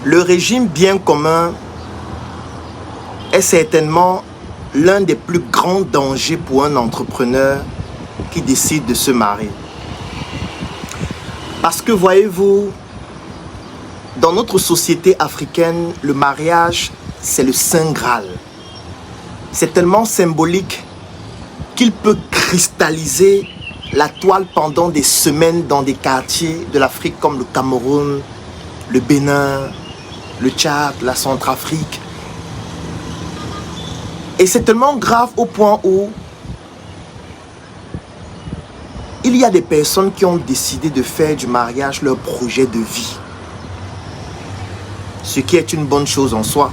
Le régime bien commun est certainement l'un des plus grands dangers pour un entrepreneur qui décide de se marier. Parce que voyez-vous, dans notre société africaine, le mariage, c'est le Saint Graal. C'est tellement symbolique qu'il peut cristalliser la toile pendant des semaines dans des quartiers de l'Afrique comme le Cameroun, le Bénin, le Tchad, la Centrafrique. Et c'est tellement grave au point où il y a des personnes qui ont décidé de faire du mariage leur projet de vie. Ce qui est une bonne chose en soi.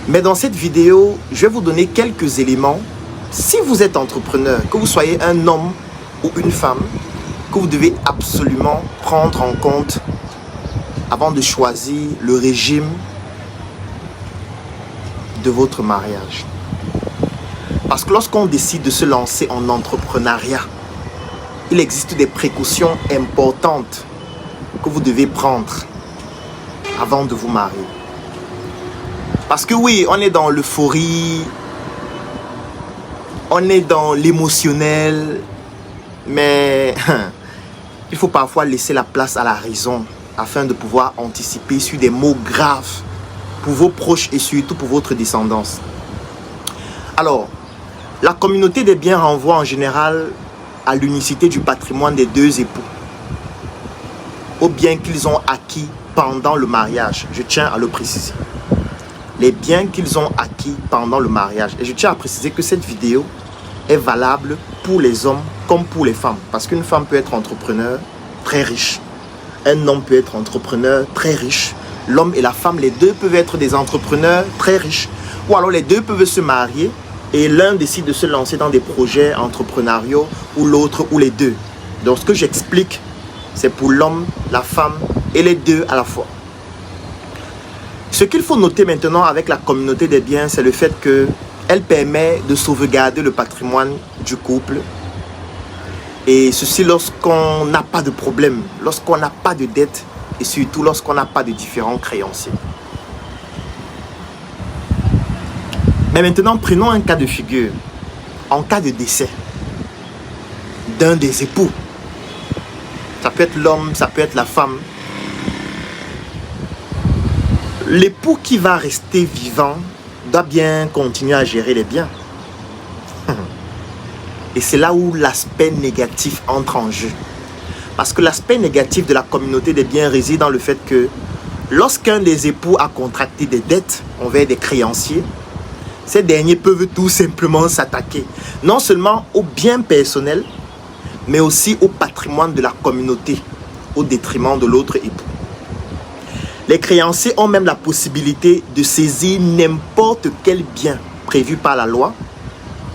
Mais dans cette vidéo, je vais vous donner quelques éléments. Si vous êtes entrepreneur, que vous soyez un homme ou une femme, que vous devez absolument prendre en compte avant de choisir le régime de votre mariage. Parce que lorsqu'on décide de se lancer en entrepreneuriat, il existe des précautions importantes que vous devez prendre avant de vous marier. Parce que oui, on est dans l'euphorie, on est dans l'émotionnel, mais il faut parfois laisser la place à la raison afin de pouvoir anticiper sur des mots graves pour vos proches et surtout pour votre descendance. Alors, la communauté des biens renvoie en général à l'unicité du patrimoine des deux époux, aux biens qu'ils ont acquis pendant le mariage. Je tiens à le préciser. Les biens qu'ils ont acquis pendant le mariage. Et je tiens à préciser que cette vidéo est valable pour les hommes comme pour les femmes. Parce qu'une femme peut être entrepreneur très riche. Un homme peut être entrepreneur très riche. L'homme et la femme, les deux peuvent être des entrepreneurs très riches. Ou alors les deux peuvent se marier et l'un décide de se lancer dans des projets entrepreneuriaux ou l'autre ou les deux. Donc ce que j'explique, c'est pour l'homme, la femme et les deux à la fois. Ce qu'il faut noter maintenant avec la communauté des biens, c'est le fait qu'elle permet de sauvegarder le patrimoine du couple. Et ceci lorsqu'on n'a pas de problème, lorsqu'on n'a pas de dette et surtout lorsqu'on n'a pas de différents créanciers. Mais maintenant, prenons un cas de figure. En cas de décès d'un des époux, ça peut être l'homme, ça peut être la femme. L'époux qui va rester vivant doit bien continuer à gérer les biens. Et c'est là où l'aspect négatif entre en jeu. Parce que l'aspect négatif de la communauté des biens réside dans le fait que lorsqu'un des époux a contracté des dettes envers des créanciers, ces derniers peuvent tout simplement s'attaquer non seulement aux biens personnels, mais aussi au patrimoine de la communauté, au détriment de l'autre époux. Les créanciers ont même la possibilité de saisir n'importe quel bien prévu par la loi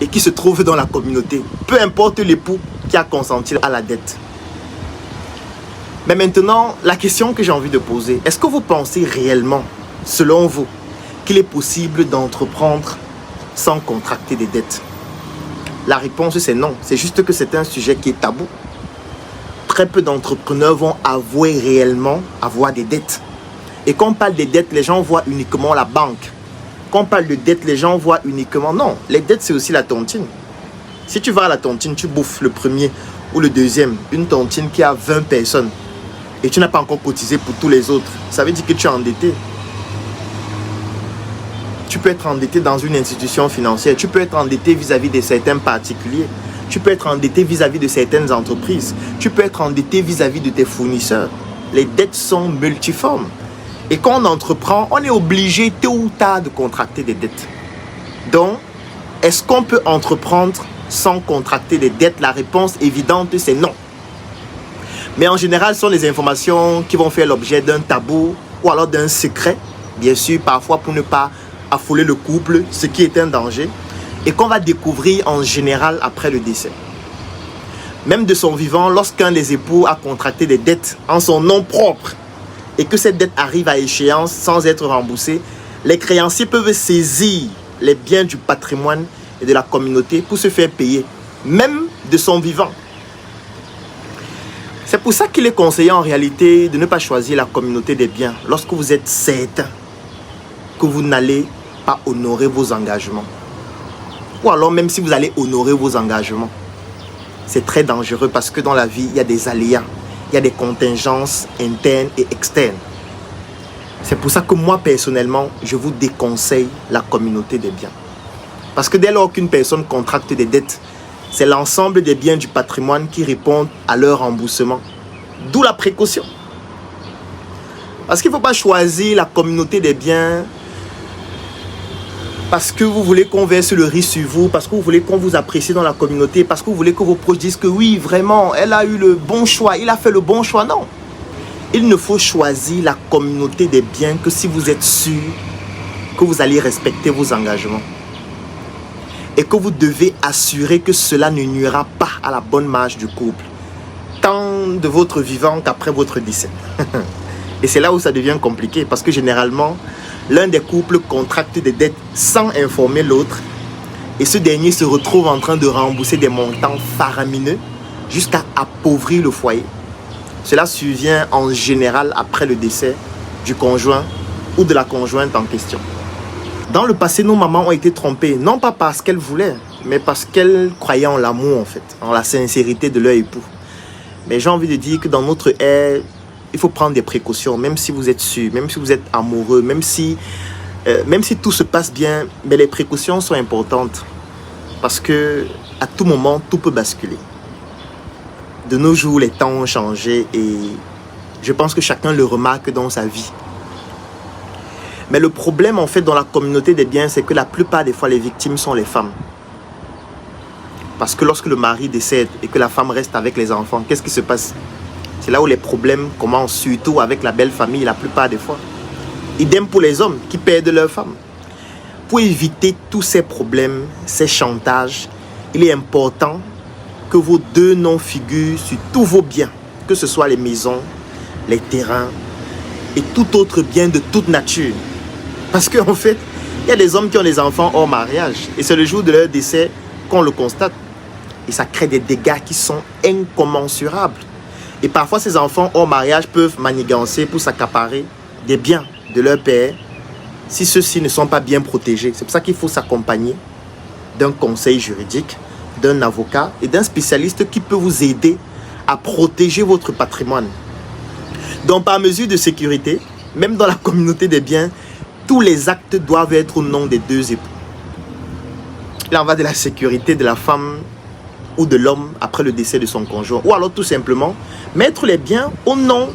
et qui se trouve dans la communauté, peu importe l'époux qui a consenti à la dette. Mais maintenant, la question que j'ai envie de poser, est-ce que vous pensez réellement, selon vous, qu'il est possible d'entreprendre sans contracter des dettes? La réponse c'est non, c'est juste que c'est un sujet qui est tabou. Très peu d'entrepreneurs vont avouer réellement avoir des dettes. Et quand on parle des dettes, les gens voient uniquement la banque. Quand on parle de dettes, les gens voient uniquement... Non, les dettes, c'est aussi la tontine. Si tu vas à la tontine, tu bouffes le premier ou le deuxième. Une tontine qui a 20 personnes. Et tu n'as pas encore cotisé pour tous les autres. Ça veut dire que tu es endetté. Tu peux être endetté dans une institution financière. Tu peux être endetté vis-à-vis de certains particuliers. Tu peux être endetté vis-à-vis de certaines entreprises. Tu peux être endetté vis-à-vis de tes fournisseurs. Les dettes sont multiformes. Et quand on entreprend, on est obligé tôt ou tard de contracter des dettes. Donc, est-ce qu'on peut entreprendre sans contracter des dettes? La réponse évidente, c'est non. Mais en général, ce sont des informations qui vont faire l'objet d'un tabou ou alors d'un secret. Bien sûr, parfois pour ne pas affoler le couple, ce qui est un danger. Et qu'on va découvrir en général après le décès. Même de son vivant, lorsqu'un des époux a contracté des dettes en son nom propre, et que cette dette arrive à échéance sans être remboursée, les créanciers peuvent saisir les biens du patrimoine et de la communauté pour se faire payer, même de son vivant. C'est pour ça qu'il est conseillé en réalité de ne pas choisir la communauté des biens lorsque vous êtes certain que vous n'allez pas honorer vos engagements. Ou alors même si vous allez honorer vos engagements, c'est très dangereux parce que dans la vie, il y a des aléas, il y a des contingences internes et externes. C'est pour ça que moi, personnellement, je vous déconseille la communauté des biens. Parce que dès lors qu'une personne contracte des dettes, c'est l'ensemble des biens du patrimoine qui répondent à leur remboursement. D'où la précaution. Parce qu'il ne faut pas choisir la communauté des biens parce que vous voulez qu'on verse le risque sur vous, parce que vous voulez qu'on vous apprécie dans la communauté, parce que vous voulez que vos proches disent que oui, vraiment, elle a eu le bon choix, il a fait le bon choix. Non. Il ne faut choisir la communauté des biens que si vous êtes sûr que vous allez respecter vos engagements. Et que vous devez assurer que cela ne nuira pas à la bonne marche du couple, tant de votre vivant qu'après votre décès. Et c'est là où ça devient compliqué, parce que généralement, l'un des couples contracte des dettes sans informer l'autre, et ce dernier se retrouve en train de rembourser des montants faramineux jusqu'à appauvrir le foyer. Cela survient en général après le décès du conjoint ou de la conjointe en question. Dans le passé, nos mamans ont été trompées, non pas parce qu'elles voulaient, mais parce qu'elles croyaient en l'amour en fait, en la sincérité de leur époux. Mais j'ai envie de dire que dans notre ère, il faut prendre des précautions, même si vous êtes sûr, même si vous êtes amoureux, même si tout se passe bien, mais les précautions sont importantes. Parce que à tout moment, tout peut basculer. De nos jours, les temps ont changé et je pense que chacun le remarque dans sa vie. Mais le problème en fait dans la communauté des biens, c'est que la plupart des fois les victimes sont les femmes. Parce que lorsque le mari décède et que la femme reste avec les enfants, qu'est-ce qui se passe? C'est là où les problèmes commencent, surtout avec la belle famille la plupart des fois. Idem pour les hommes qui perdent leur femme. Pour éviter tous ces problèmes, ces chantages, il est important que vos deux noms figurent sur tous vos biens, que ce soit les maisons, les terrains et tout autre bien de toute nature. Parce qu'en fait, il y a des hommes qui ont des enfants hors mariage et c'est le jour de leur décès qu'on le constate. Et ça crée des dégâts qui sont incommensurables. Et parfois, ces enfants hors mariage peuvent manigancer pour s'accaparer des biens de leur père si ceux-ci ne sont pas bien protégés. C'est pour ça qu'il faut s'accompagner d'un conseil juridique, d'un avocat et d'un spécialiste qui peut vous aider à protéger votre patrimoine. Donc, par mesure de sécurité, même dans la communauté des biens, tous les actes doivent être au nom des deux époux. Là, on va de la sécurité de la femme ou de l'homme après le décès de son conjoint. Ou alors tout simplement, mettre les biens au nom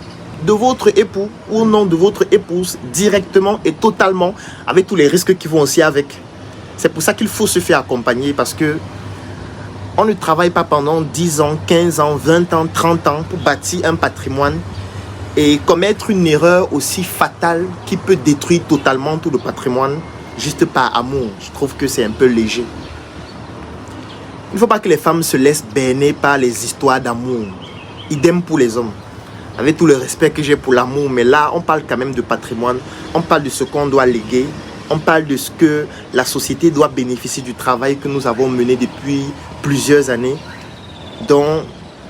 de votre époux ou au nom de votre épouse directement et totalement avec tous les risques qui vont aussi avec. C'est pour ça qu'il faut se faire accompagner parce que on ne travaille pas pendant 10 ans, 15 ans, 20 ans, 30 ans pour bâtir un patrimoine et commettre une erreur aussi fatale qui peut détruire totalement tout le patrimoine juste par amour. Je trouve que c'est un peu léger. Il ne faut pas que les femmes se laissent berner par les histoires d'amour. Idem pour les hommes. Avec tout le respect que j'ai pour l'amour, mais là, on parle quand même de patrimoine. On parle de ce qu'on doit léguer. On parle de ce que la société doit bénéficier du travail que nous avons mené depuis plusieurs années. Donc,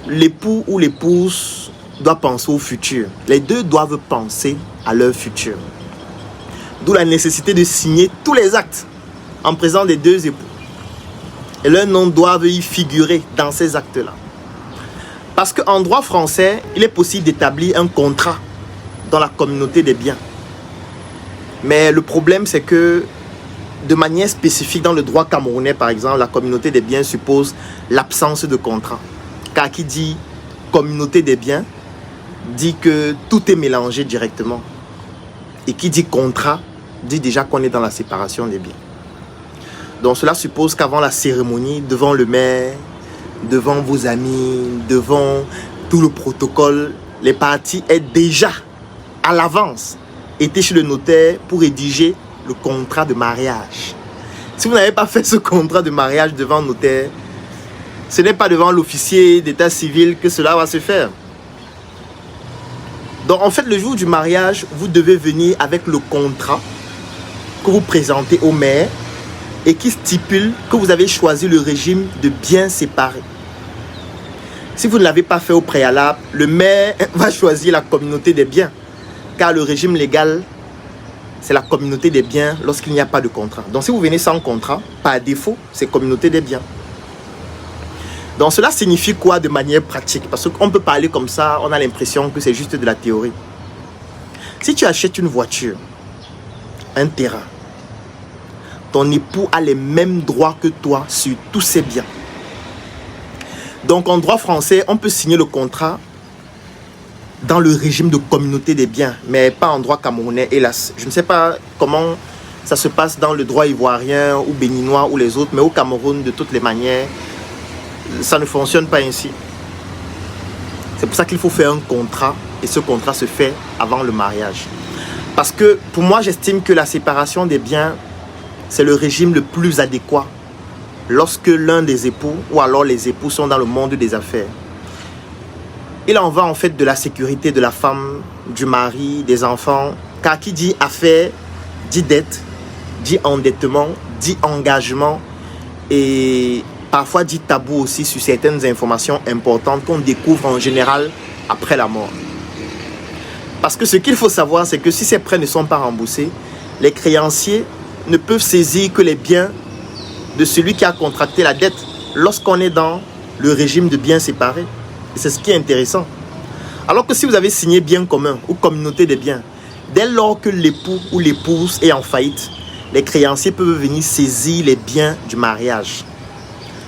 l'époux ou l'épouse doit penser au futur. Les deux doivent penser à leur futur. D'où la nécessité de signer tous les actes en présence des deux époux. Et leurs noms doivent y figurer dans ces actes-là. Parce qu'en droit français, il est possible d'établir un contrat dans la communauté des biens. Mais le problème, c'est que de manière spécifique dans le droit camerounais, par exemple, la communauté des biens suppose l'absence de contrat. Car qui dit communauté des biens, dit que tout est mélangé directement. Et qui dit contrat, dit déjà qu'on est dans la séparation des biens. Donc cela suppose qu'avant la cérémonie, devant le maire, devant vos amis, devant tout le protocole, les parties aient déjà à l'avance été chez le notaire pour rédiger le contrat de mariage. Si vous n'avez pas fait ce contrat de mariage devant le notaire, ce n'est pas devant l'officier d'état civil que cela va se faire. Donc en fait, le jour du mariage, vous devez venir avec le contrat que vous présentez au maire et qui stipule que vous avez choisi le régime de biens séparés. Si vous ne l'avez pas fait au préalable, le maire va choisir la communauté des biens. Car le régime légal, c'est la communauté des biens lorsqu'il n'y a pas de contrat. Donc si vous venez sans contrat, par défaut, c'est communauté des biens. Donc cela signifie quoi de manière pratique? Parce qu'on peut parler comme ça, on a l'impression que c'est juste de la théorie. Si tu achètes une voiture, un terrain, ton époux a les mêmes droits que toi sur tous ses biens. Donc en droit français, on peut signer le contrat dans le régime de communauté des biens, mais pas en droit camerounais, hélas. Je ne sais pas comment ça se passe dans le droit ivoirien ou béninois ou les autres, mais au Cameroun, de toutes les manières, ça ne fonctionne pas ainsi. C'est pour ça qu'il faut faire un contrat, et ce contrat se fait avant le mariage. Parce que pour moi, j'estime que la séparation des biens, c'est le régime le plus adéquat lorsque l'un des époux ou alors les époux sont dans le monde des affaires. Il en va en fait de la sécurité de la femme, du mari, des enfants. Car qui dit affaires, dit dette, dit endettement, dit engagement et parfois dit tabou aussi sur certaines informations importantes qu'on découvre en général après la mort. Parce que ce qu'il faut savoir, c'est que si ces prêts ne sont pas remboursés, les créanciers ne peuvent saisir que les biens de celui qui a contracté la dette lorsqu'on est dans le régime de biens séparés. Et c'est ce qui est intéressant. Alors que si vous avez signé bien commun ou communauté des biens, dès lors que l'époux ou l'épouse est en faillite, les créanciers peuvent venir saisir les biens du mariage.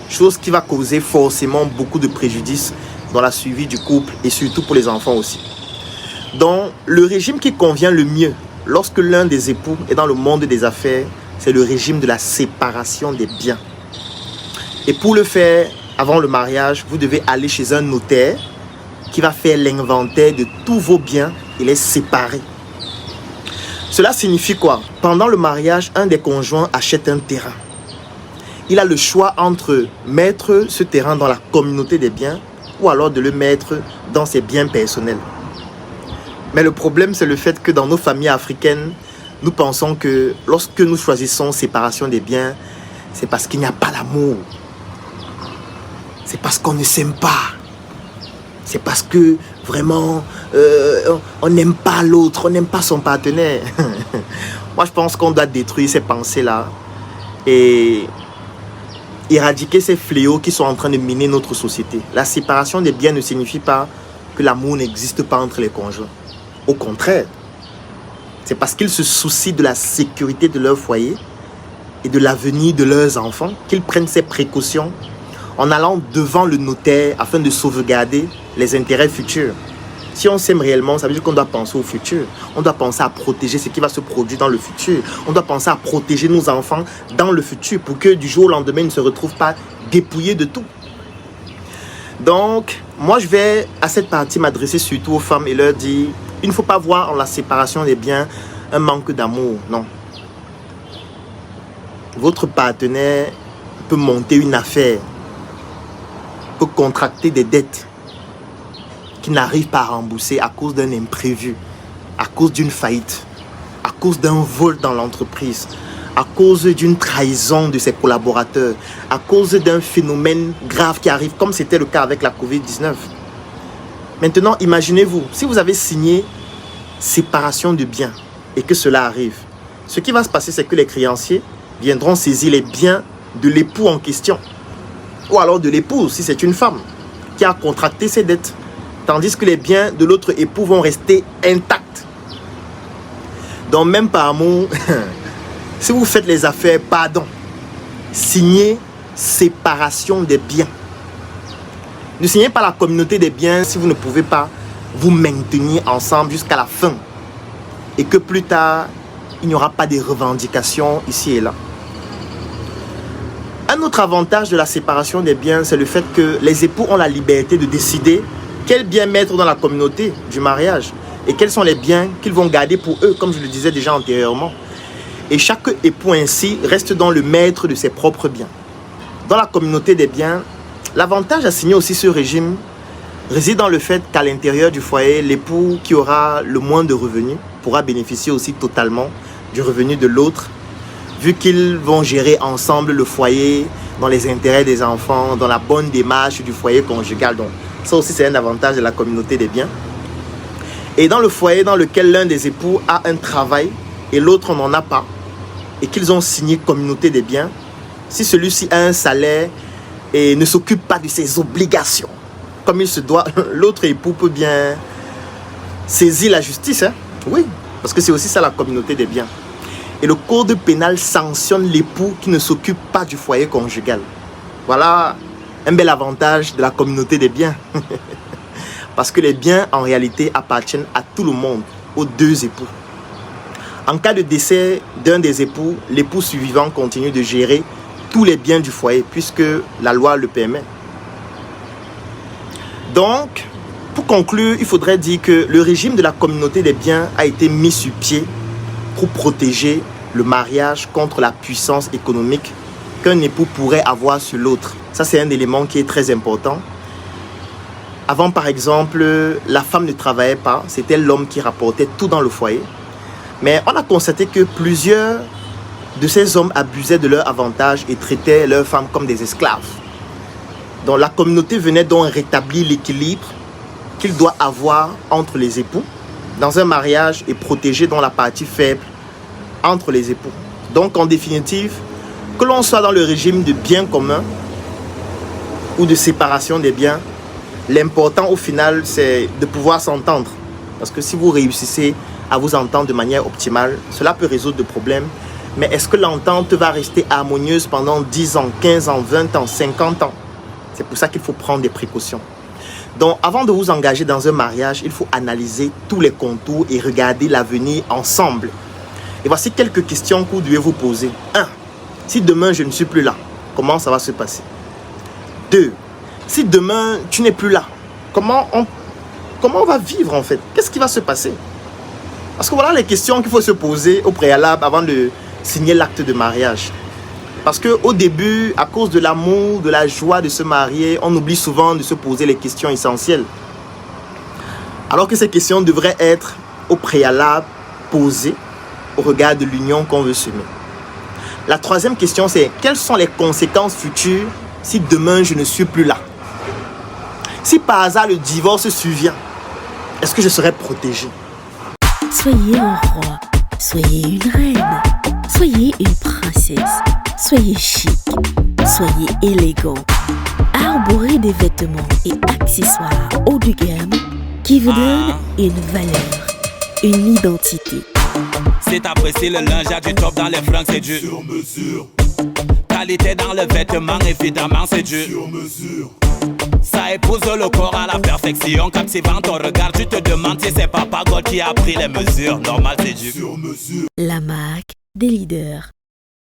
Chose qui va causer forcément beaucoup de préjudice dans la suivi du couple et surtout pour les enfants aussi. Donc, le régime qui convient le mieux lorsque l'un des époux est dans le monde des affaires, c'est le régime de la séparation des biens. Et pour le faire, avant le mariage, vous devez aller chez un notaire qui va faire l'inventaire de tous vos biens et les séparer. Cela signifie quoi? Pendant le mariage, un des conjoints achète un terrain. Il a le choix entre mettre ce terrain dans la communauté des biens ou alors de le mettre dans ses biens personnels. Mais le problème, c'est le fait que dans nos familles africaines, nous pensons que lorsque nous choisissons séparation des biens, c'est parce qu'il n'y a pas l'amour. C'est parce qu'on ne s'aime pas. C'est parce que vraiment, on n'aime pas l'autre, on n'aime pas son partenaire. Moi, je pense qu'on doit détruire ces pensées-là et éradiquer ces fléaux qui sont en train de miner notre société. La séparation des biens ne signifie pas que l'amour n'existe pas entre les conjoints. Au contraire, c'est parce qu'ils se soucient de la sécurité de leur foyer et de l'avenir de leurs enfants qu'ils prennent ces précautions en allant devant le notaire afin de sauvegarder les intérêts futurs. Si on s'aime réellement, ça veut dire qu'on doit penser au futur. On doit penser à protéger ce qui va se produire dans le futur. On doit penser à protéger nos enfants dans le futur pour que du jour au lendemain, ils ne se retrouvent pas dépouillés de tout. Donc, moi, je vais à cette partie m'adresser surtout aux femmes et leur dire, il ne faut pas voir en la séparation des biens un manque d'amour, non. Votre partenaire peut monter une affaire, peut contracter des dettes qui n'arrivent pas à rembourser à cause d'un imprévu, à cause d'une faillite, à cause d'un vol dans l'entreprise, à cause d'une trahison de ses collaborateurs, à cause d'un phénomène grave qui arrive, comme c'était le cas avec la Covid-19. Maintenant, imaginez-vous, si vous avez signé séparation de biens et que cela arrive, ce qui va se passer, c'est que les créanciers viendront saisir les biens de l'époux en question, ou alors de l'épouse, si c'est une femme qui a contracté ses dettes, tandis que les biens de l'autre époux vont rester intacts. Donc même par amour, si vous faites les affaires, pardon, signez séparation des biens. Ne signez pas la communauté des biens si vous ne pouvez pas vous maintenir ensemble jusqu'à la fin. Et que plus tard, il n'y aura pas de revendications ici et là. Un autre avantage de la séparation des biens, c'est le fait que les époux ont la liberté de décider quels biens mettre dans la communauté du mariage et quels sont les biens qu'ils vont garder pour eux, comme je le disais déjà antérieurement. Et chaque époux ainsi reste dans le maître de ses propres biens. Dans la communauté des biens, l'avantage à signer aussi ce régime réside dans le fait qu'à l'intérieur du foyer, l'époux qui aura le moins de revenus pourra bénéficier aussi totalement du revenu de l'autre, vu qu'ils vont gérer ensemble le foyer dans les intérêts des enfants, dans la bonne démarche du foyer conjugal. Donc, Ça aussi, c'est un avantage de la communauté des biens. Et dans le foyer dans lequel l'un des époux a un travail et l'autre n'en a pas, et qu'ils ont signé communauté des biens, si celui-ci a un salaire et ne s'occupe pas de ses obligations comme il se doit, l'autre époux peut bien saisir la justice. Hein? Oui, parce que c'est aussi ça la communauté des biens. Et le code pénal sanctionne l'époux qui ne s'occupe pas du foyer conjugal. Voilà un bel avantage de la communauté des biens. Parce que les biens en réalité appartiennent à tout le monde, aux deux époux. En cas de décès d'un des époux, l'époux survivant continue de gérer tous les biens du foyer puisque la loi le permet. Donc, pour conclure, il faudrait dire que le régime de la communauté des biens a été mis sur pied pour protéger le mariage contre la puissance économique qu'un époux pourrait avoir sur l'autre. Ça, c'est un élément qui est très important. Avant, par exemple, la femme ne travaillait pas, c'était l'homme qui rapportait tout dans le foyer. Mais on a constaté que plusieurs de ces hommes abusaient de leur avantage et traitaient leurs femmes comme des esclaves. Donc la communauté venait donc rétablir l'équilibre qu'il doit avoir entre les époux dans un mariage et protéger dans la partie faible entre les époux. Donc en définitive, que l'on soit dans le régime de biens communs ou de séparation des biens, l'important au final c'est de pouvoir s'entendre. Parce que si vous réussissez à vous entendre de manière optimale, cela peut résoudre des problèmes. Mais est-ce que l'entente va rester harmonieuse pendant 10 ans, 15 ans, 20 ans, 50 ans? C'est pour ça qu'il faut prendre des précautions. Donc, avant de vous engager dans un mariage, il faut analyser tous les contours et regarder l'avenir ensemble. Et voici quelques questions que vous devez vous poser. 1. Si demain je ne suis plus là, comment ça va se passer? 2. Si demain tu n'es plus là, comment on va vivre en fait? Qu'est-ce qui va se passer? Parce que voilà les questions qu'il faut se poser au préalable avant de signer l'acte de mariage. Parce qu'au début, à cause de l'amour, de la joie de se marier, on oublie souvent de se poser les questions essentielles. Alors que ces questions devraient être au préalable posées au regard de l'union qu'on veut semer. La troisième question, c'est quelles sont les conséquences futures si demain je ne suis plus là? Si par hasard le divorce survient, est-ce que je serai protégé? Soyez un roi, soyez une reine, soyez une princesse, soyez chic, soyez élégant. Arborez des vêtements et accessoires haut de gamme qui vous donnent une valeur, une identité. C'est apprécié le linge, du top dans les fringues, c'est du sur mesure. Qualité dans le vêtement, évidemment, c'est du sur mesure. Ça épouse le corps à la perfection. Captivant ton regard, tu te demandes si c'est Papa God qui a pris les mesures. Normal, c'est du sur mesure. La marque des leaders.